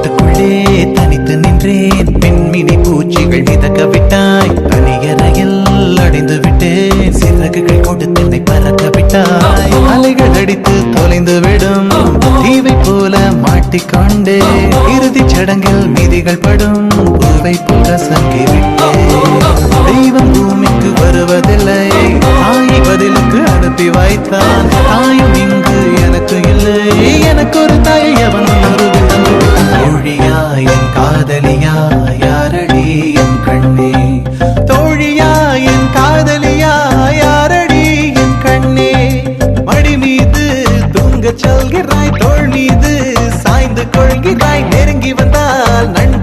காட்டுக்குள்ளே தனித்து நின்றேன். பெண்மினி பூச்சிகள் மிதக்க விட்டாய். தனியறையில் அடைந்து விட்டேன். சிறகுகள் கொடுத்து என்னை பறக்க விட்டாய். அலைகள் அடித்து தொலைந்து விடும் தீவை போல மாட்டிக்கொண்டே. இறுதி சடங்கில் மீதிகள் படும் பூவை போல சங்கி விட்டேன். தெய்வம் பூமிக்கு வருவதில்லை. தாயை பதிலுக்கு அனுப்பி வைத்தான். தாயும் இங்கு எனக்கு இல்லை. எனக்கு ஒரு தாயை அவன் தோழியா என் காதலியா யாரடி என் கண்ணே. தோழியா என் காதலியா யாரடி என் கண்ணே. மடி மீது தூங்கச் சொல்கிறாய். தோள் மீது சாய்ந்து கொள்கிறாய். நெருங்கி வந்தால் நன்றி